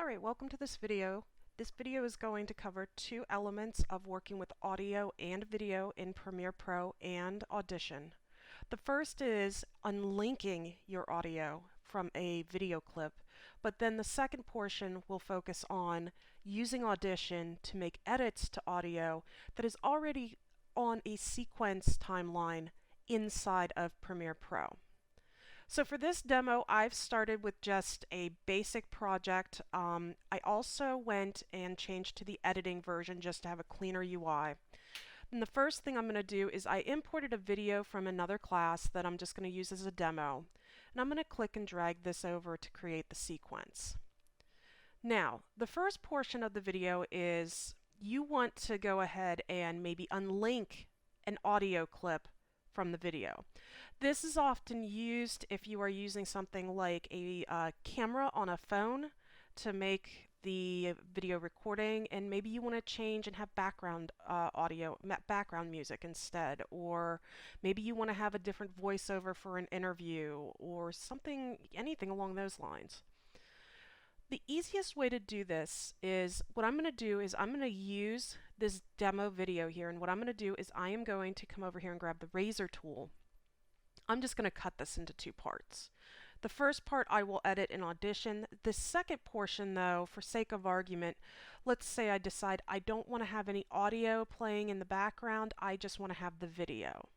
Alright, welcome to this video. This video is going to cover two elements of working with audio and video in Premiere Pro and Audition. The first is unlinking your audio from a video clip, but then the second portion will focus on using Audition to make edits to audio that is already on a sequence timeline inside of Premiere Pro. So for this demo, I've started with just a basic project. I also went and changed to the editing version just to have a cleaner UI. And the first thing I'm going to do is I imported a video from another class that I'm just going to use as a demo. And I'm going to click and drag this over to create the sequence. Now, the first portion of the video is you want to go ahead and maybe unlink an audio clip from the video. This is often used if you are using something like a camera on a phone to make the video recording, and maybe you want to change and have background background music instead, or maybe you want to have a different voiceover for an interview or something, anything along those lines. The easiest way to do this is what I'm going to do is I'm going to use this demo video here, and what I'm going to do is I am going to come over here and grab the razor tool. I'm just going to cut this into two parts. The first part I will edit in Audition. The second portion, though, for sake of argument, let's say I decide I don't want to have any audio playing in the background, I just want to have the video.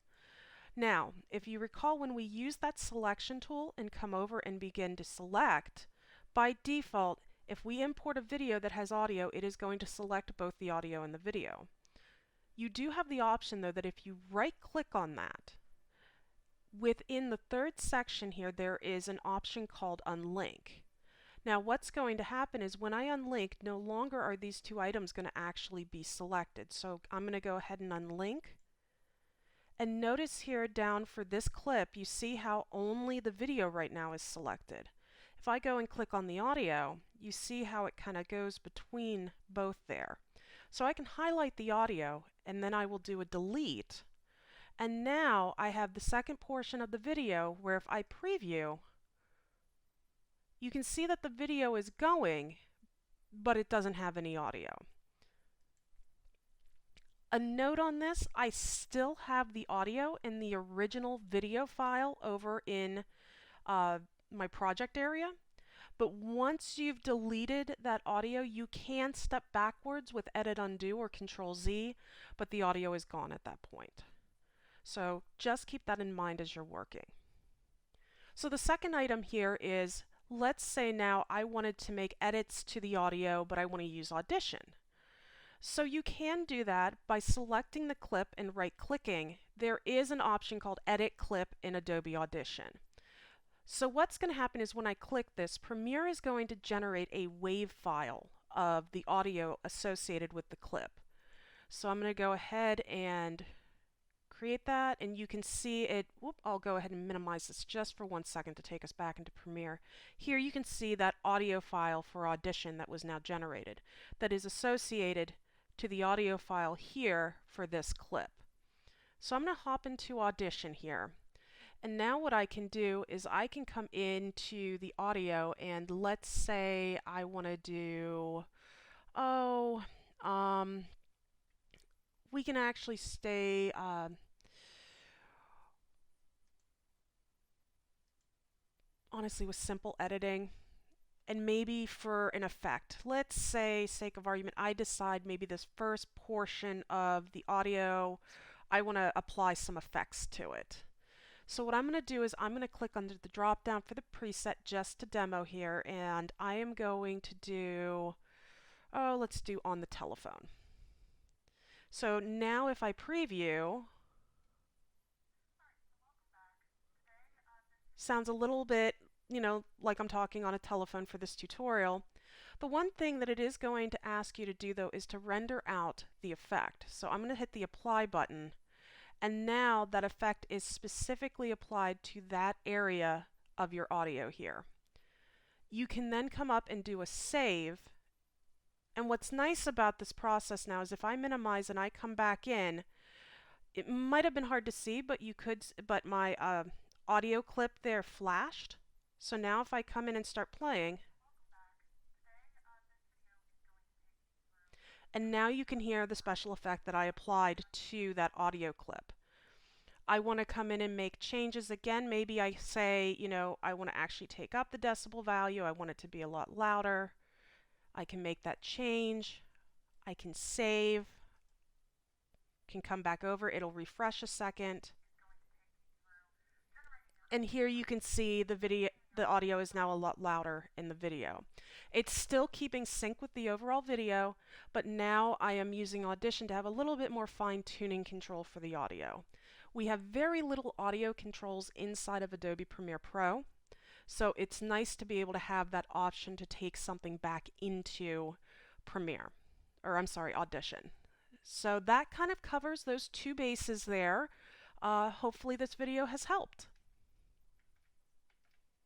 Now, if you recall, when we use that selection tool and come over and begin to select, by default, if we import a video that has audio, it is going to select both the audio and the video. You do have the option, though, that if you right-click on that, within the third section here, there is an option called Unlink. Now, what's going to happen is when I unlink, no longer are these two items going to actually be selected. So I'm going to go ahead and unlink. And notice here down for this clip, you see how only the video right now is selected. If I go and click on the audio, you see how it kind of goes between both there. So I can highlight the audio and then I will do a delete. And now I have the second portion of the video where if I preview, you can see that the video is going, but it doesn't have any audio. A note on this, I still have the audio in the original video file over in my project area, but once you've deleted that audio, you can step backwards with Edit Undo or Control Z, but the audio is gone at that point. So just keep that in mind as you're working. So the second item here is, let's say now I wanted to make edits to the audio, but I want to use Audition. So you can do that by selecting the clip and right-clicking. There is an option called Edit Clip in Adobe Audition. So what's going to happen is when I click this, Premiere is going to generate a WAV file of the audio associated with the clip. So I'm going to go ahead and create that, and you can see it. I'll go ahead and minimize this just for 1 second to take us back into Premiere. Here you can see that audio file for Audition that was now generated that is associated to the audio file here for this clip. So I'm going to hop into Audition here. And now what I can do is I can come into the audio, and let's say I want to do, we can actually stay, honestly, with simple editing, and maybe for an effect. Let's say, sake of argument, I decide maybe this first portion of the audio, I want to apply some effects to it. So what I'm going to do is I'm going to click under the drop down for the preset just to demo here, and I am going to do, let's do On the Telephone. So now if I preview, sounds a little bit, like I'm talking on a telephone for this tutorial. The one thing that it is going to ask you to do, though, is to render out the effect. So I'm going to hit the Apply button. And now that effect is specifically applied to that area of your audio here. You can then come up and do a save. And what's nice about this process now is if I minimize and I come back in, it might have been hard to see, but my audio clip there flashed. So now if I come in and start playing, And now you can hear the special effect that I applied to that audio clip. I want to come in and make changes again. Maybe I say, I want to actually take up the decibel value. I want it to be a lot louder. I can make that change. I can save. Can come back over. It'll refresh a second. And here you can see the audio is now a lot louder in the video. It's still keeping sync with the overall video, but now I am using Audition to have a little bit more fine-tuning control for the audio. We have very little audio controls inside of Adobe Premiere Pro, so it's nice to be able to have that option to take something back into Audition. So that kind of covers those two bases there. Hopefully this video has helped.